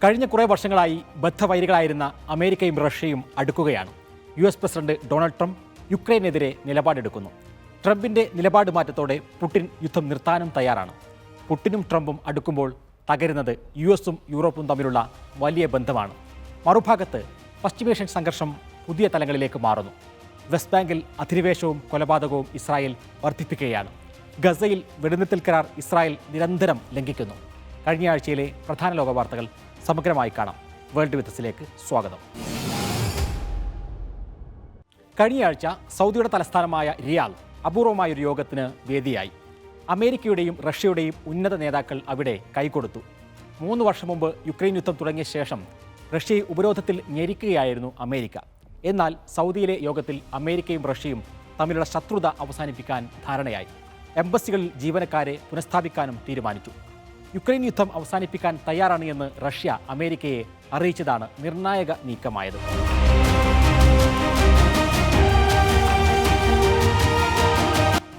കഴിഞ്ഞ കുറേ വർഷങ്ങളായി ബദ്ധവൈരികളായിരുന്ന അമേരിക്കയും റഷ്യയും അടുക്കുകയാണ്. US പ്രസിഡന്റ് ഡൊണാൾഡ് ട്രംപ് യുക്രൈനെതിരെ നിലപാടെടുക്കുന്നു. ട്രംപിന്റെ നിലപാട് മാറ്റത്തോടെ പുടിൻ യുദ്ധം നിർത്താനും തയ്യാറാണ്. പുടിനും ട്രംപും അടുക്കുമ്പോൾ തകരുന്നത് US-ഉം യൂറോപ്പും തമ്മിലുള്ള വലിയ ബന്ധമാണ്. മറുഭാഗത്ത് പശ്ചിമേഷ്യൻ സംഘർഷം പുതിയ തലങ്ങളിലേക്ക് മാറുന്നു. വെസ്റ്റ് ബാങ്കിൽ അധിനിവേശവും കൊലപാതകവും ഇസ്രായേൽ വർദ്ധിപ്പിക്കുകയാണ്. ഗസയിൽ വെടിനിർത്തൽ കരാർ ഇസ്രായേൽ നിരന്തരം ലംഘിക്കുന്നു. കഴിഞ്ഞ ആഴ്ചയിലെ പ്രധാന ലോക വാർത്തകൾ സമഗ്രമായി കാണാം. വേൾഡ് വിത്തസിലേക്ക് സ്വാഗതം. കഴിഞ്ഞയാഴ്ച സൗദിയുടെ തലസ്ഥാനമായ റിയാദ് അപൂർവമായൊരു യോഗത്തിന് വേദിയായി. അമേരിക്കയുടെയും റഷ്യയുടെയും ഉന്നത നേതാക്കൾ അവിടെ കൈകൊടുത്തു. 3 വർഷം മുമ്പ് യുക്രൈൻ യുദ്ധം തുടങ്ങിയ ശേഷം റഷ്യയെ ഉപരോധത്തിൽ ഞെരിക്കുകയായിരുന്നു അമേരിക്ക. എന്നാൽ സൗദിയിലെ യോഗത്തിൽ അമേരിക്കയും റഷ്യയും തമ്മിലുള്ള ശത്രുത അവസാനിപ്പിക്കാൻ ധാരണയായി. എംബസികളിൽ ജീവനക്കാരെ പുനഃസ്ഥാപിക്കാനും തീരുമാനിച്ചു. യുക്രൈൻ യുദ്ധം അവസാനിപ്പിക്കാൻ തയ്യാറാണ് എന്ന് റഷ്യ അമേരിക്കയെ അറിയിച്ചതാണ് നിർണായക നീക്കമായത്.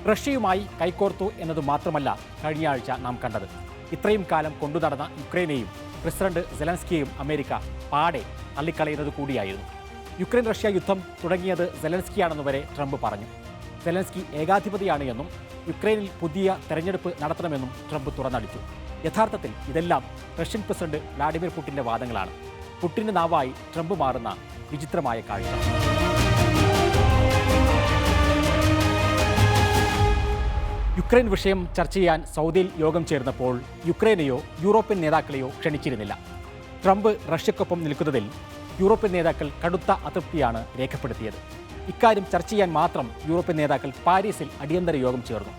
റഷ്യയുമായി കൈകോർത്തു എന്നത് മാത്രമല്ല കഴിഞ്ഞ ആഴ്ച നാം കണ്ടത്. ഇത്രയും കാലം കൊണ്ടുനടന്ന യുക്രൈനെയും പ്രസിഡന്റ് സെലൻസ്കിയെയും അമേരിക്ക പാടെ തള്ളിക്കളയുന്നത് കൂടിയായിരുന്നു. യുക്രൈൻ റഷ്യ യുദ്ധം തുടങ്ങിയത് സെലൻസ്കിയാണെന്ന് വരെ ട്രംപ് പറഞ്ഞു. സെലൻസ്കി ഏകാധിപതിയാണ് എന്നും യുക്രൈനിൽ പുതിയ തെരഞ്ഞെടുപ്പ് നടത്തണമെന്നും ട്രംപ് തുറന്നടിച്ചു. യഥാർത്ഥത്തിൽ ഇതെല്ലാം റഷ്യൻ പ്രസിഡന്റ് വ്ളാഡിമിർ പുടിൻ്റെ വാദങ്ങളാണ്. പുടിൻ്റെ നാവായി ട്രംപ് മാറുന്ന വിചിത്രമായ കാഴ്ച. യുക്രൈൻ വിഷയം ചർച്ച ചെയ്യാൻ സൗദിയിൽ യോഗം ചേർന്നപ്പോൾ യുക്രൈനെയോ യൂറോപ്യൻ നേതാക്കളെയോ ക്ഷണിച്ചിരുന്നില്ല. ട്രംപ് റഷ്യക്കൊപ്പം നിൽക്കുന്നതിൽ യൂറോപ്യൻ നേതാക്കൾ കടുത്ത അതൃപ്തിയാണ് രേഖപ്പെടുത്തിയത്. ഇക്കാര്യം ചർച്ച ചെയ്യാൻ മാത്രം യൂറോപ്യൻ നേതാക്കൾ പാരീസിൽ അടിയന്തര യോഗം ചേർന്നു.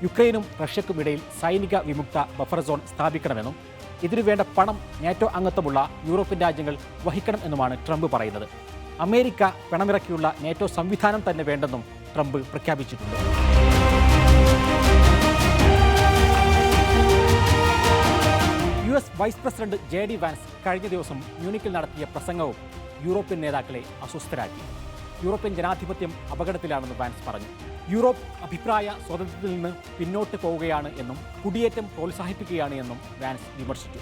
യുക്രൈനും റഷ്യക്കും ഇടയിൽ സൈനിക വിമുക്ത ബഫർ സോൺ സ്ഥാപിക്കണമെന്നും ഇതിനു വേണ്ട പണം നാറ്റോ അംഗത്വമുള്ള യൂറോപ്യൻ രാജ്യങ്ങൾ വഹിക്കണം എന്നുമാണ് ട്രംപ് പറയുന്നത്. അമേരിക്ക പണമിറക്കിയുള്ള നാറ്റോ സംവിധാനം തന്നെ വേണ്ടെന്നും ട്രംപ് പ്രഖ്യാപിച്ചിട്ടുണ്ട്. US vice president JD Vance കഴിഞ്ഞ ദിവസം മ്യൂണിക്കിൽ നടത്തിയ പ്രസംഗവും യൂറോപ്യൻ നേതാക്കളെ അസ്വസ്ഥരാക്കി. യൂറോപ്യൻ ജനാധിപത്യം അപകടത്തിലാണെന്ന് വാൻസ് പറഞ്ഞു. യൂറോപ്പ് അഭിപ്രായ സ്വാതന്ത്ര്യത്തിൽ നിന്ന് പിന്നോട്ട് പോവുകയാണ് എന്നും കുടിയേറ്റം പ്രോത്സാഹിപ്പിക്കുകയാണ് എന്നും വാൻസ് വിമർശിച്ചു.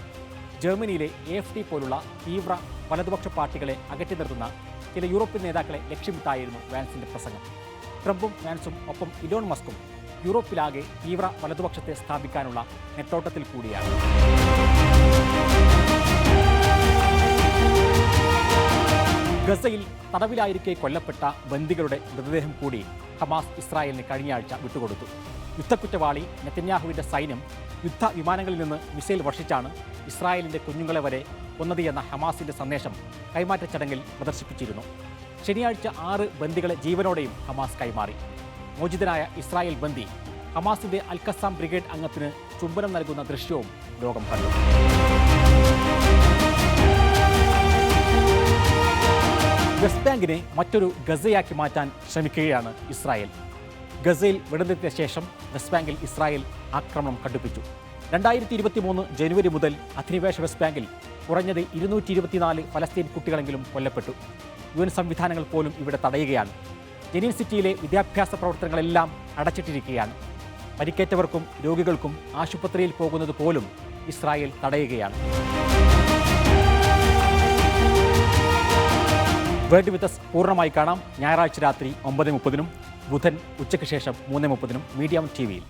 ജർമ്മനിയിലെ AfD പോലുള്ള തീവ്ര വലതുപക്ഷ പാർട്ടികളെ അകറ്റി നിർത്തുന്ന ചില യൂറോപ്യൻ നേതാക്കളെ ലക്ഷ്യമിട്ടായിരുന്നു വാൻസിന്റെ പ്രസംഗം. ട്രംപും വാൻസും ഒപ്പം ഇലോൺ മസ്കും യൂറോപ്പിലാകെ തീവ്ര വലതുപക്ഷത്തെ സ്ഥാപിക്കാനുള്ള നെട്ടോട്ടത്തിൽ കൂടിയാണ്. ഗസയിൽ തടവിലായിരിക്കെ കൊല്ലപ്പെട്ട ബന്ദികളുടെ മൃതദേഹം കൂടി ഹമാസ് ഇസ്രായേലിന് കഴിഞ്ഞയാഴ്ച വിട്ടുകൊടുത്തു. യുദ്ധക്കുറ്റവാളി നെതന്യാഹുവിന്റെ സൈന്യം യുദ്ധ വിമാനങ്ങളിൽ നിന്ന് മിസൈൽ വർഷിച്ചാണ് ഇസ്രായേലിന്റെ കുഞ്ഞുങ്ങളെ വരെ കൊന്നത് എന്ന ഹമാസിന്റെ സന്ദേശം കൈമാറ്റ ചടങ്ങിൽ പ്രദർശിപ്പിച്ചിരുന്നു. ശനിയാഴ്ച 6 ബന്ദികളെ ജീവനോടെയും ഹമാസ് കൈമാറി. മോചിതനായ ഇസ്രായേൽ ബന്ദി ഹമാസിന്റെ അൽഖസാം ബ്രിഗേഡ് അംഗത്തിന് ചുംബനം നൽകുന്ന ദൃശ്യവും ലോകം കണ്ടു. വെസ്റ്റ് ബാങ്കിനെ മറ്റൊരു ഗസയാക്കി മാറ്റാൻ ശ്രമിക്കുകയാണ് ഇസ്രായേൽ. ഗസയിൽ വെടിനിർത്തിയ ശേഷം വെസ്റ്റ് ബാങ്കിൽ ഇസ്രായേൽ ആക്രമണം കടുപ്പിച്ചു. 2023 ജനുവരി മുതൽ അധിനിവേശ വെസ്റ്റ് ബാങ്കിൽ കുറഞ്ഞത് 224 ഫലസ്തീൻ കുട്ടികളെങ്കിലും കൊല്ലപ്പെട്ടു. UN സംവിധാനങ്ങൾ പോലും ഇവിടെ തടയുകയാണ്. ജനീൻ സിറ്റിയിലെ വിദ്യാഭ്യാസ പ്രവർത്തനങ്ങളെല്ലാം അടച്ചിട്ടിരിക്കുകയാണ്. പരിക്കേറ്റവർക്കും രോഗികൾക്കും ആശുപത്രിയിൽ പോകുന്നത് പോലും ഇസ്രായേൽ തടയുകയാണ്. വേൾഡ് വിത്തസ് പൂർണ്ണമായി കാണാം ഞായറാഴ്ച രാത്രി 9:30-നും ബുധൻ ഉച്ചയ്ക്ക് ശേഷം 3:30-നും മീഡിയം TV-യിൽ.